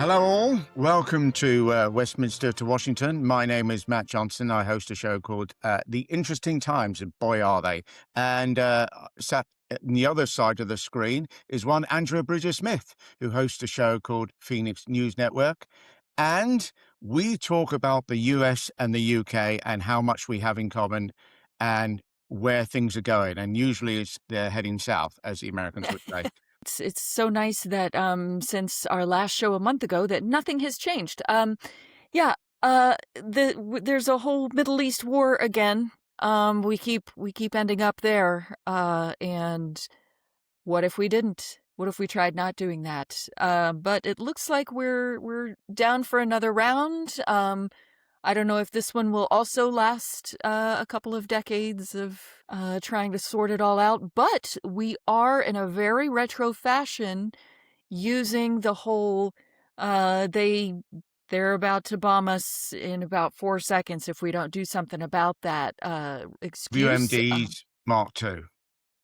Hello all, welcome to Westminster to Washington. My name is Matt Johnson. I host a show called The Interesting Times, and boy are they. And sat on the other side of the screen is one Andrea Bridger-Smith, who hosts a show called Phoenix News Network. And we talk about the US and the UK and how much we have in common and where things are going. And usually they're heading south, as the Americans would say. It's so nice that since our last show a month ago that nothing has changed. There's a whole Middle East war again. We keep ending up there. And what if we didn't? What if we tried not doing that? But it looks like we're down for another round. I don't know if this one will also last a couple of decades of trying to sort it all out, but we are in a very retro fashion using the whole they're about to bomb us in about 4 seconds if we don't do something about that excuse. WMDs Mark II.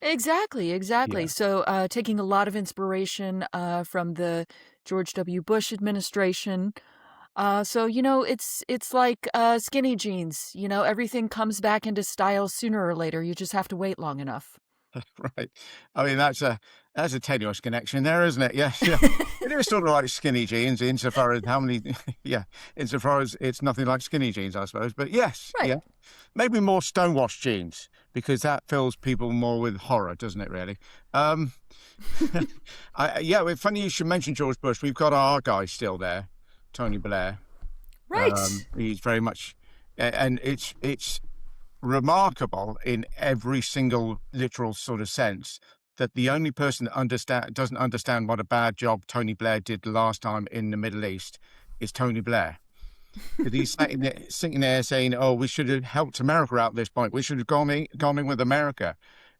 Exactly. Yeah. So taking a lot of inspiration from the George W. Bush administration. So, it's like skinny jeans. Everything comes back into style sooner or later. You just have to wait long enough. Right. I mean, that's a tenuous connection there, isn't it? Yes. Yeah. It is sort of like skinny jeans insofar as how many, insofar as it's nothing like skinny jeans, I suppose. But yes, Right. yeah. Maybe more stonewashed jeans, because that fills people more with horror, doesn't it, really? It's funny you should mention George Bush. We've got our guy still there, Tony Blair. Right. He's very much, and it's remarkable in every single literal sort of sense that the only person that doesn't understand what a bad job Tony Blair did last time in the Middle East is Tony Blair. Because he's sitting there saying, "Oh, we should have helped America out at this point. We should have gone in with America,"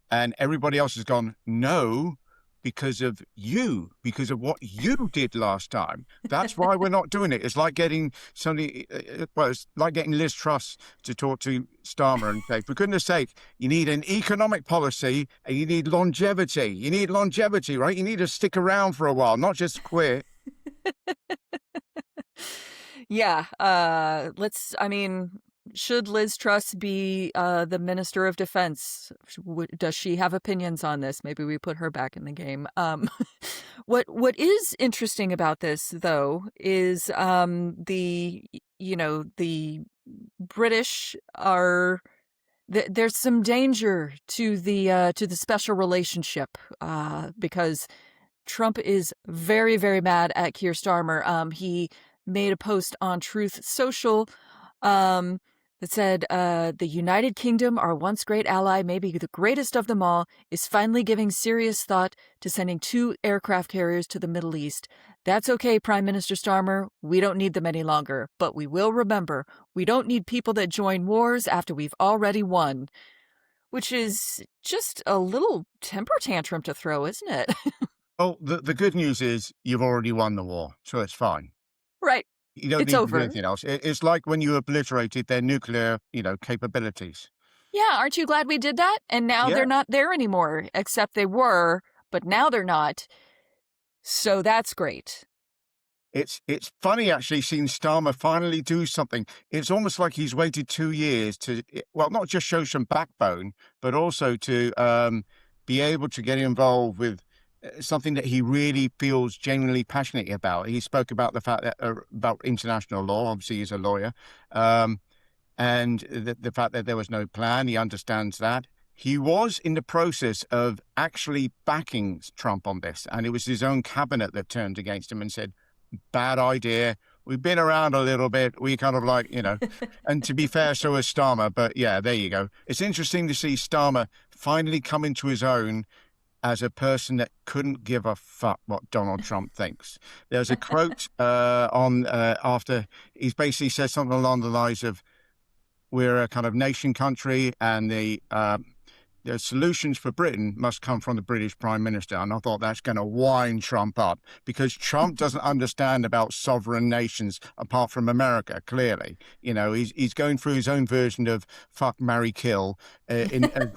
and everybody else has gone, "No, because of you, because of what you did last time. That's why we're not doing it." It's like getting it's like getting Liz Truss to talk to Starmer and say, "For goodness sake, you need an economic policy and you need longevity. You need longevity, right? You need to stick around for a while, not just quit." Yeah. Should Liz Truss be the Minister of Defense? Does she have opinions on this? Maybe we put her back in the game. What is interesting about this, though, is the British are there's some danger to the special relationship because Trump is very, very mad at Keir Starmer. He made a post on Truth Social that said, the United Kingdom, our once great ally, maybe the greatest of them all, is finally giving serious thought to sending 2 aircraft carriers to the Middle East. That's okay, Prime Minister Starmer. We don't need them any longer. But we will remember, we don't need people that join wars after we've already won. Which is just a little temper tantrum to throw, isn't it? Oh, the good news is you've already won the war, so it's fine. Right. You don't It's need to do over. anything else. It's like when you obliterated their nuclear, capabilities. Yeah, aren't you glad we did that? And now Yeah. they're not there anymore, except they were, but now they're not. So that's great. It's funny actually seeing Starmer finally do something. It's almost like he's waited 2 years to, well, not just show some backbone, but also to be able to get involved with something that he really feels genuinely passionate about. He spoke about the fact that about international law. Obviously, he's a lawyer, and the fact that there was no plan. He understands that. He was in the process of actually backing Trump on this, and it was his own cabinet that turned against him and said, "Bad idea. We've been around a little bit. We kind of like, and to be fair, so has Starmer. But yeah, there you go. It's interesting to see Starmer finally come into his own as a person that couldn't give a fuck what Donald Trump thinks. There's a quote after he's basically said something along the lines of, "We're a kind of nation country, and the the solutions for Britain must come from the British Prime Minister. And I thought that's going to wind Trump up, because Trump doesn't understand about sovereign nations apart from America, clearly. He's going through his own version of fuck, marry, kill as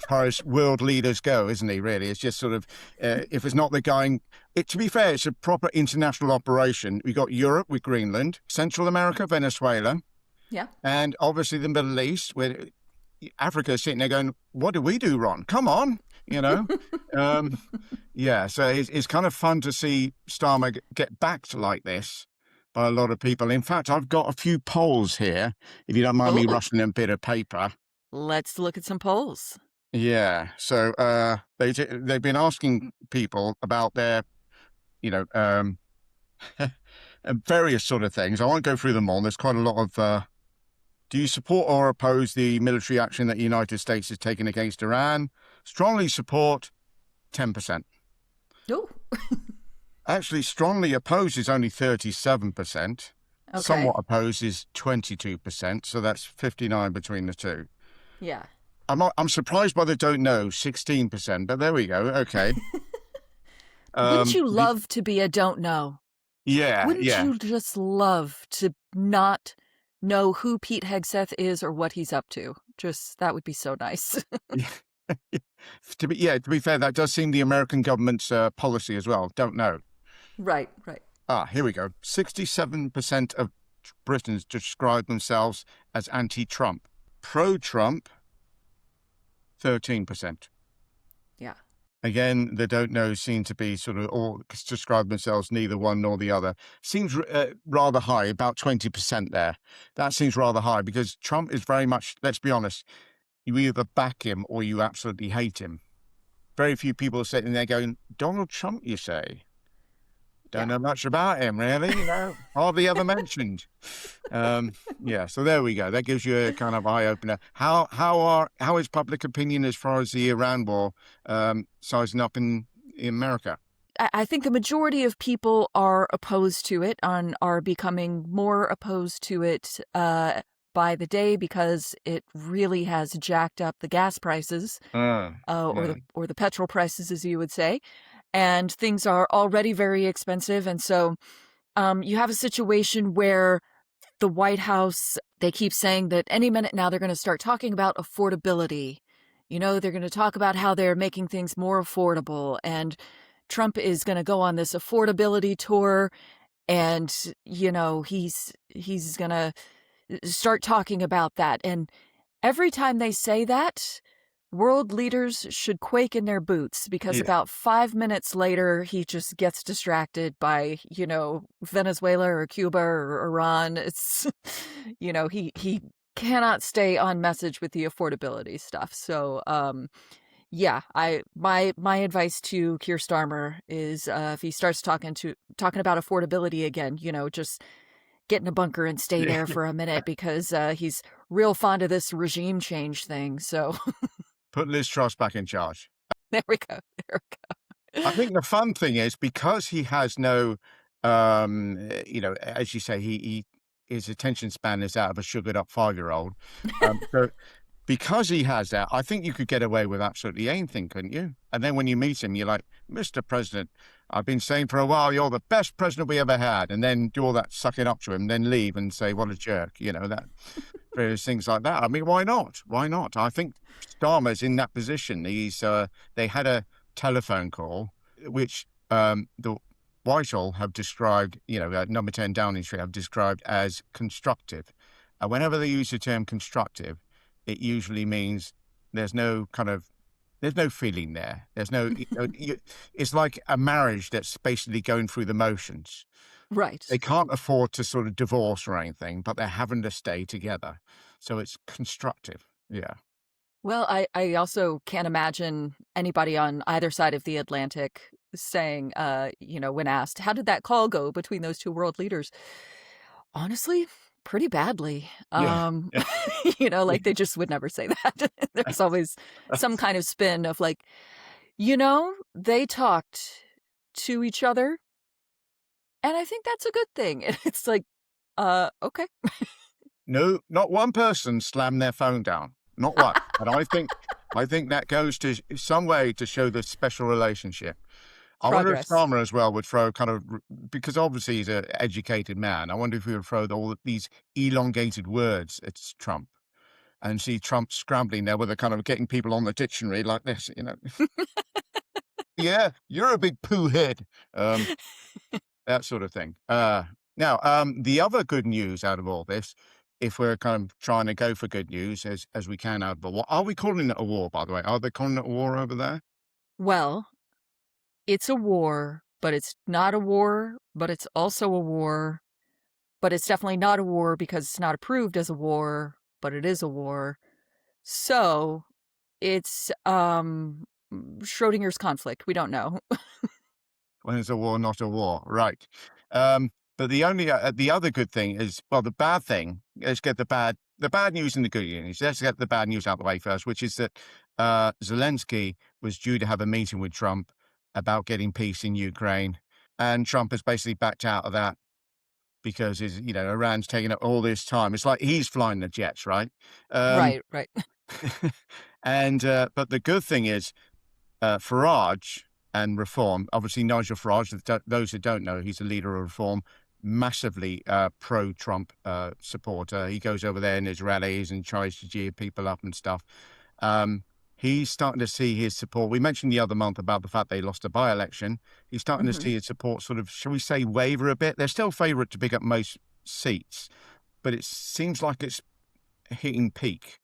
far as world leaders go, isn't he, really? It's just sort of, if it's not the guy... to be fair, it's a proper international operation. We've got Europe with Greenland, Central America, Venezuela, Yeah. and obviously the Middle East, where Africa is sitting there going, what do we do wrong? Come on, Yeah, so it's kind of fun to see Starmer get backed like this by a lot of people. In fact, I've got a few polls here, if you don't mind me Oh, rustling a bit of paper. let's look at some polls. Yeah, so they've been asking people about their, various sort of things. I won't go through them all. There's quite a lot of... do you support or oppose the military action that the United States has taken against Iran? Strongly support, 10%. Oh. Actually, strongly oppose is only 37%. Okay. Somewhat oppose is 22%. So that's 59 between the two. Yeah. I'm surprised by the don't know, 16%. But there we go. Okay. Wouldn't you love to be a don't know? Yeah. Wouldn't yeah. you just love to not know who Pete Hegseth is or what he's up to? Just, that would be so nice. To be fair, that does seem the American government's policy as well. Don't know. Right. Here we go. 67% of Britons describe themselves as anti-Trump. Pro-Trump, 13%. Yeah. Again, the don't know seem to be sort of all describe themselves neither one nor the other. Seems rather high, about 20% there. That seems rather high, because Trump is very much, let's be honest, you either back him or you absolutely hate him. Very few people are sitting there going, Donald Trump, you say? Don't know much about him, really. Hardly ever mentioned. So there we go. That gives you a kind of eye opener. How is public opinion as far as the Iran war sizing up in America? I think the majority of people are opposed to it, are becoming more opposed to it by the day, because it really has jacked up the gas prices, or the petrol prices, as you would say. And things are already very expensive. And so you have a situation where the White House, they keep saying that any minute now they're going to start talking about affordability. They're going to talk about how they're making things more affordable. And Trump is going to go on this affordability tour. And, he's going to start talking about that. And every time they say that, world leaders should quake in their boots, because about 5 minutes later, he just gets distracted by, Venezuela or Cuba or Iran. It's, he cannot stay on message with the affordability stuff. So, my advice to Keir Starmer is if he starts talking about affordability again, just get in a bunker and stay there for a minute, because he's real fond of this regime change thing. So... Put Liz Truss back in charge. There we go. I think the fun thing is, because he has no, as you say, his attention span is that of a sugared up 5-year-old. So because he has that, I think you could get away with absolutely anything, couldn't you? And then when you meet him, you're like, Mr. President, I've been saying for a while, you're the best president we ever had. And then do all that sucking up to him, then leave and say, what a jerk, that various things like that. I mean, why not? Why not? I think Starmer's in that position. They had a telephone call, which the Whitehall have described, number 10 Downing Street have described as constructive. And whenever they use the term constructive, it usually means there's no feeling there. There's no, it's like a marriage that's basically going through the motions. Right. They can't afford to sort of divorce or anything, but they're having to stay together. So it's constructive. Yeah. Well, I also can't imagine anybody on either side of the Atlantic saying, when asked, how did that call go between those two world leaders? Honestly, pretty badly. Yeah. They just would never say that. There's always some kind of spin of like, they talked to each other, and I think that's a good thing. And it's like, okay. No, not one person slammed their phone down. Not one. And I think I think that goes to some way to show the special relationship. I wonder if Progress. Starmer as well would throw kind of, because obviously he's an educated man. I wonder if he would throw all these elongated words at Trump and see Trump scrambling there with a kind of getting people on the dictionary like this, Yeah, you're a big poo head. That sort of thing. The other good news out of all this, if we're kind of trying to go for good news as we can out of a war, are we calling it a war, by the way? Are they calling it a war over there? Well, it's a war, but it's not a war, but it's also a war, but it's definitely not a war because it's not approved as a war, but it is a war. So it's Schrodinger's conflict. We don't know. When it's a war, not a war, right? But the other good thing is, well, the bad thing. Let's get the bad news and the good news. Let's get the bad news out of the way first, which is that Zelensky was due to have a meeting with Trump about getting peace in Ukraine, and Trump has basically backed out of that because Iran's taking up all this time. It's like he's flying the jets, right? Um, Right, right. and but the good thing is Farage and Reform. Obviously, Nigel Farage, those who don't know, he's a leader of Reform, massively pro-Trump supporter. He goes over there in his rallies and tries to cheer people up and stuff. He's starting to see his support. We mentioned the other month about the fact they lost a by-election. He's starting to Hmm. see his support sort of, shall we say, waver a bit. They're still favourite to pick up most seats, but it seems like it's hitting peak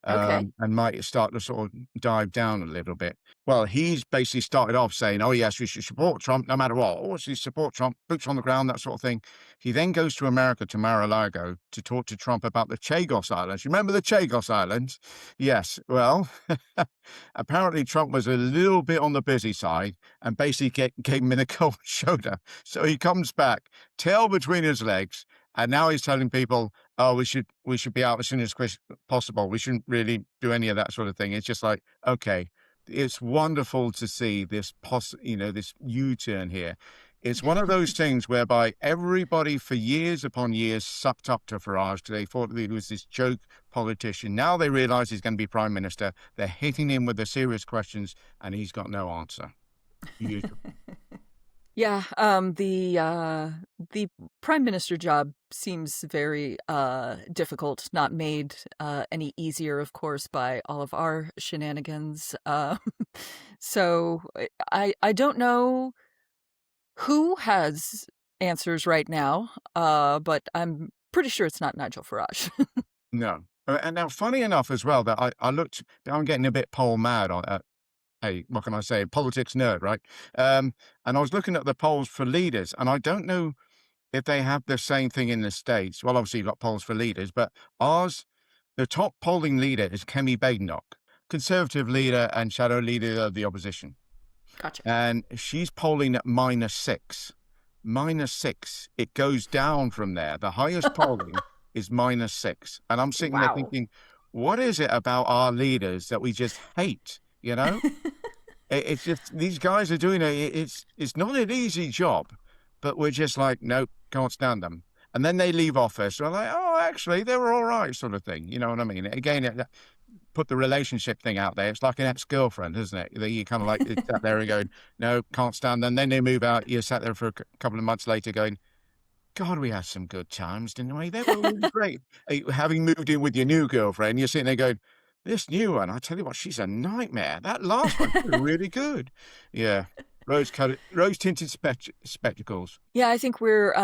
Okay. and might start to sort of dive down a little bit. Well, he's basically started off saying, oh, yes, we should support Trump no matter what. Oh, we support Trump, boots on the ground, that sort of thing. He then goes to America, to Mar-a-Lago, to talk to Trump about the Chagos Islands. You remember the Chagos Islands? Yes. Well, apparently Trump was a little bit on the busy side and basically gave him in a cold shoulder. So he comes back, tail between his legs, and now he's telling people, oh, we should be out as soon as possible. We shouldn't really do any of that sort of thing. It's just like, okay, it's wonderful to see this this U-turn here. It's one of those things whereby everybody for years upon years sucked up to Farage because they thought that he was this joke politician. Now they realize he's going to be prime minister. They're hitting him with the serious questions, and he's got no answer. Beautiful. Yeah, the prime minister job seems very difficult, not made any easier, of course, by all of our shenanigans. So I don't know who has answers right now, but I'm pretty sure it's not Nigel Farage. No. And now, funny enough as well, that I looked, I'm getting a bit poll mad on hey, what can I say? Politics nerd, right? And I was looking at the polls for leaders, and I don't know if they have the same thing in the States. Well, obviously, you've got polls for leaders, but ours, the top polling leader is Kemi Badenoch, Conservative leader and shadow leader of the opposition. Gotcha. And she's polling at -6. -6. It goes down from there. The highest polling is -6. And I'm sitting there Wow. thinking, what is it about our leaders that we just hate? It's just these guys are doing it's not an easy job, but we're just like, nope, can't stand them. And then they leave office. We're like, oh, actually, they were all right, sort of thing. You know what I mean? Again, put the relationship thing out there. It's like an ex-girlfriend, isn't it? That you kind of like sat there and going, no, can't stand them. Then they move out. You sat there for a couple of months later going, God, we had some good times, didn't we? They were really great. Having moved in with your new girlfriend, you're sitting there going, this new one, I tell you what, she's a nightmare. That last one, she was really good. Yeah. Rose-tinted spectacles. Yeah, I think we're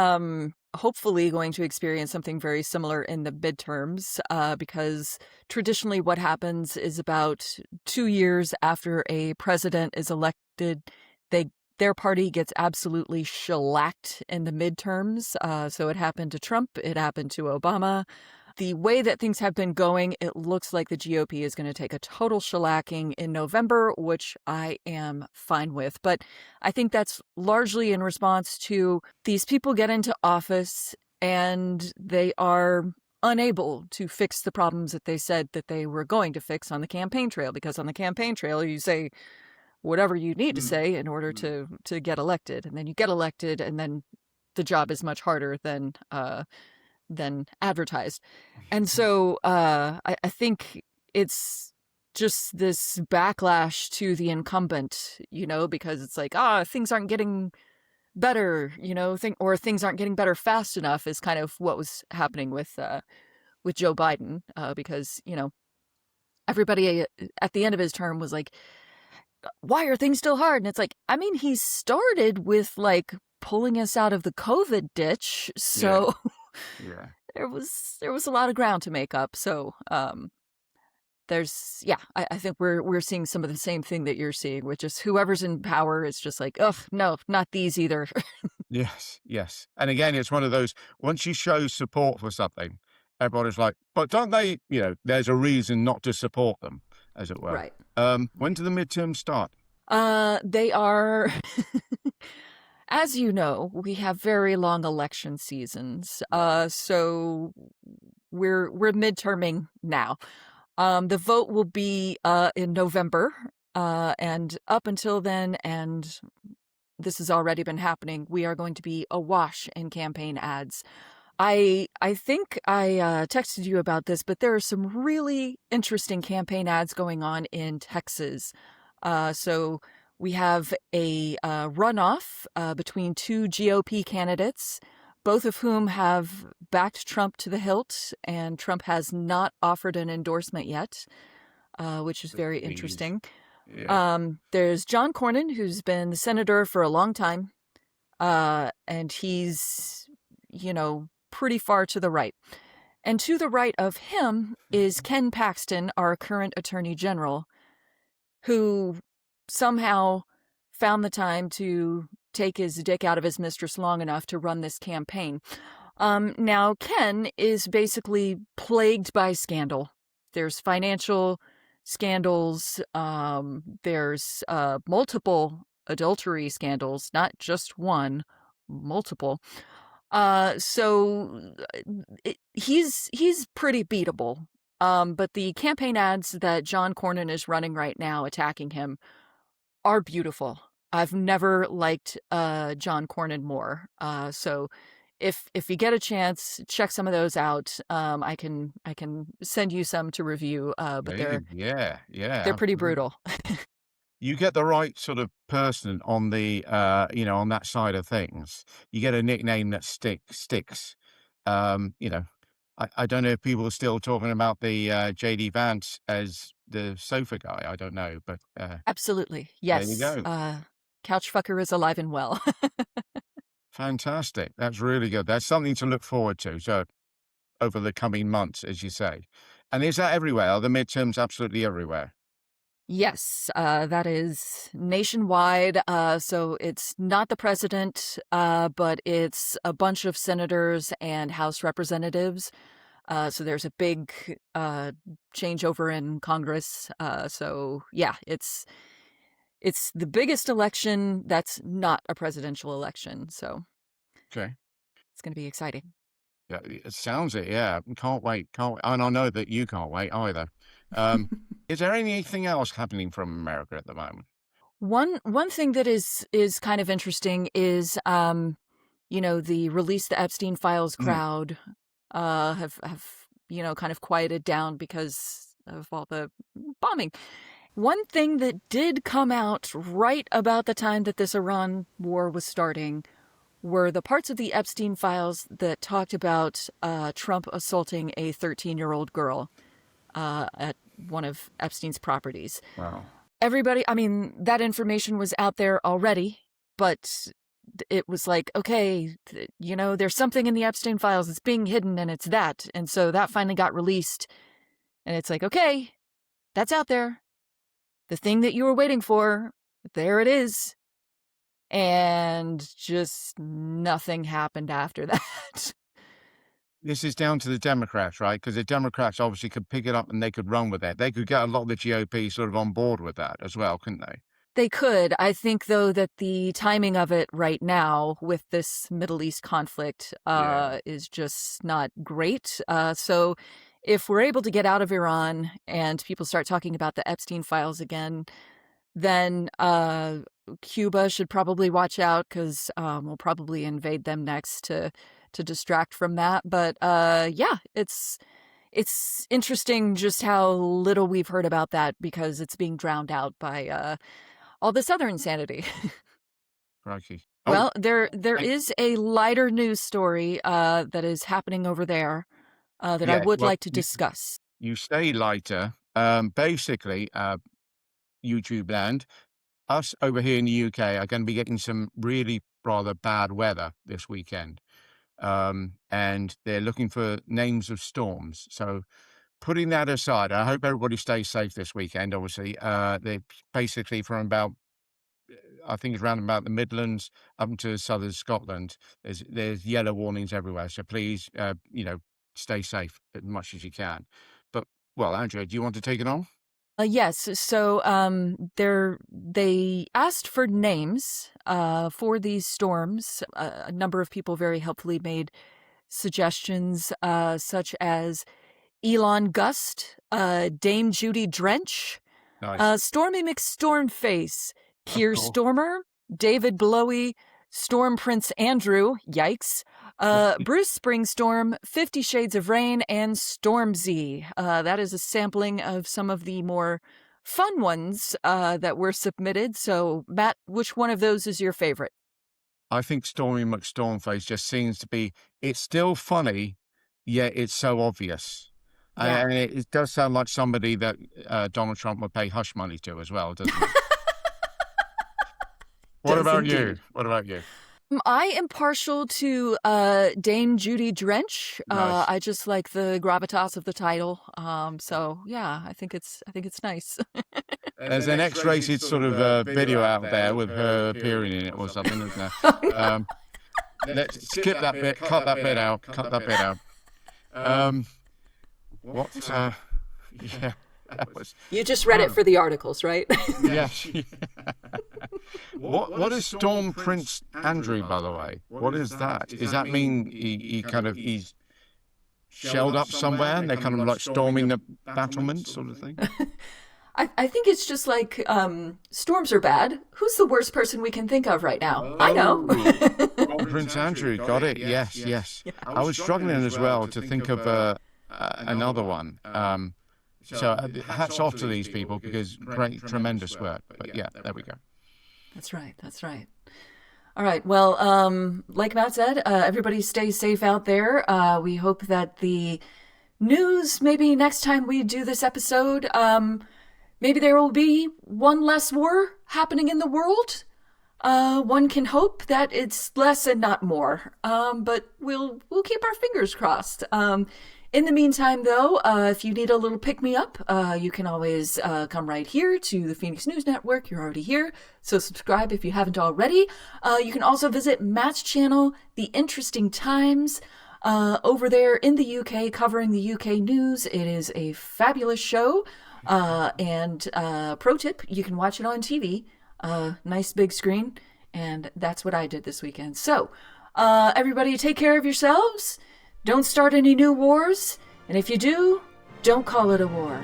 hopefully going to experience something very similar in the midterms because traditionally what happens is about 2 years after a president is elected, their party gets absolutely shellacked in the midterms. So it happened to Trump, it happened to Obama. The way that things have been going, it looks like the GOP is going to take a total shellacking in November, which I am fine with. But I think that's largely in response to these people get into office and they are unable to fix the problems that they said that they were going to fix on the campaign trail. Because on the campaign trail, you say whatever you need to Mm, say in order mm. to get elected. And then you get elected, and then the job is much harder than advertised. And so I think it's just this backlash to the incumbent, because it's like, things aren't getting better, or things aren't getting better fast enough is kind of what was happening with Joe Biden, because, everybody at the end of his term was like, why are things still hard? And it's like, I mean, he started with like pulling us out of the COVID ditch. Yeah. So Yeah. there was a lot of ground to make up. So, I think we're seeing some of the same thing that you're seeing, which is whoever's in power is just like, ugh, no, not these either. Yes, yes. And again, it's one of those, once you show support for something, everybody's like, but don't they, there's a reason not to support them, as it were. Right. When do the midterms start? They are, as you know, we have very long election seasons. Right. So we're midterming now. The vote will be in November, and up until then, and this has already been happening, we are going to be awash in campaign ads. I think I texted you about this, but there are some really interesting campaign ads going on in Texas. So we have a runoff between two GOP candidates, both of whom have backed Trump to the hilt, and Trump has not offered an endorsement yet, which is very Please. interesting. Yeah. There's John Cornyn, who's been the senator for a long time, and he's, pretty far to the right. And to the right of him is Ken Paxton, our current attorney general, who somehow found the time to take his dick out of his mistress long enough to run this campaign. Now, Ken is basically plagued by scandal. There's financial scandals. There's multiple adultery scandals, not just one, multiple. So he's pretty beatable. But the campaign ads that John Cornyn is running right now attacking him are beautiful. I've never liked John Cornyn more. So if you get a chance, check some of those out. I can send you some to review. But they're Please. Yeah. Yeah. they're pretty Absolutely. brutal. You get the right sort of person on the, on that side of things. You get a nickname that sticks. Um, you know, I don't know if people are still talking about the JD Vance as the sofa guy. I don't know, but Absolutely, there you yes. go. Couchfucker is alive and well. Fantastic. That's really good. That's something to look forward to. So over the coming months, as you say. And is that everywhere? Are the midterms absolutely everywhere? Yes, that is nationwide. So it's not the president, but it's a bunch of senators and House representatives. So there's a big changeover in Congress. So yeah, it's the biggest election that's not a presidential election. So Okay. it's going to be exciting. Yeah, it sounds it. Yeah, can't wait. Can't wait. And I know that you can't wait either. Um, is there anything else happening from America at the moment? One thing that is kind of interesting is the release the Epstein files Mm, crowd have kind of quieted down because of all the bombing. One thing that did come out right about the time that this Iran war was starting were the parts of the Epstein files that talked about Trump assaulting a 13-year-old girl at one of Epstein's properties. wow. Everybody, I mean, that information was out there already, but it was like, okay, there's something in the Epstein files that's being hidden, and it's that. And so that finally got released. And it's like, okay, that's out there. The thing that you were waiting for, there it is. And just nothing happened after that. This is down to the Democrats, right? Because the Democrats obviously could pick it up and they could run with it. They could get a lot of the GOP sort of on board with that as well, couldn't they? They could. I think, though, that the timing of it right now with this Middle East conflict Yeah. is just not great. So if we're able to get out of Iran and people start talking about the Epstein files again, then Cuba should probably watch out because we'll probably invade them next to distract from that. But yeah, it's it's interesting just how little we've heard about that because it's being drowned out by all this other insanity. Crikey. Well, there And- is a lighter news story that is happening over there that I yeah. would Well, like to discuss. you stay lighter. Basically, YouTube land. Us over here in the UK are going to be getting some really rather bad weather this weekend. And they're looking for names of storms. So putting that aside, I hope everybody stays safe this weekend, obviously. They're basically from about, I think it's around about the Midlands up into southern Scotland. There's yellow warnings everywhere. So please, stay safe as much as you can. But, well, Andrea, do you want to take it on? Yes, so they asked for names for these storms. A number of people very helpfully made suggestions, such as Elon Gust, Dame Judy Drench, Nice. Stormy McStormface, Of Keir course. Stormer, David Blowy, Storm Prince Andrew, yikes, Bruce Springstorm, 50 Shades of Rain, and Stormzy. That is a sampling of some of the more fun ones that were submitted. So, Matt, which one of those is your favorite? I think Stormy McStormface just seems to be, it's still funny, yet it's so obvious. Yeah. And it does sound like somebody that Donald Trump would pay hush money to as well, doesn't it? What Does about you? indeed. What about you? I am partial to Dame Judy Drench. Nice. I just like the gravitas of the title. So yeah, I think it's nice. There's an X-rated sort of video out there with her appearing in it or something, isn't there? Oh, yeah. Let's skip that bit, cut that bit out, cut that bit out. What? Yeah, that was. You just read it for the articles, right? Yeah. What is Storm Prince Andrew, by the way? What is that? Does that mean he's shelled up somewhere and they're kind of like storming the battlements sort of thing? I think it's just like storms are bad. Who's the worst person we can think of right now? I know. Storm Prince Andrew, got it. Yes. Yeah. I was struggling as well to think of another one. So hats off to these people because great, tremendous work. But yeah, there we go. That's right. That's right. All right. Well, like Matt said, everybody stay safe out there. We hope that the news, maybe next time we do this episode, maybe there will be one less war happening in the world. One can hope that it's less and not more. But we'll keep our fingers crossed. In the meantime, though, if you need a little pick-me-up, you can always come right here to the Phoenix News Network. You're already here, so subscribe if you haven't already. You can also visit Matt's channel, The Interesting Times, over there in the UK, covering the UK news. It is a fabulous show. And pro tip, you can watch it on TV. Nice big screen. And that's what I did this weekend. So, everybody take care of yourselves. Don't start any new wars, and if you do, don't call it a war.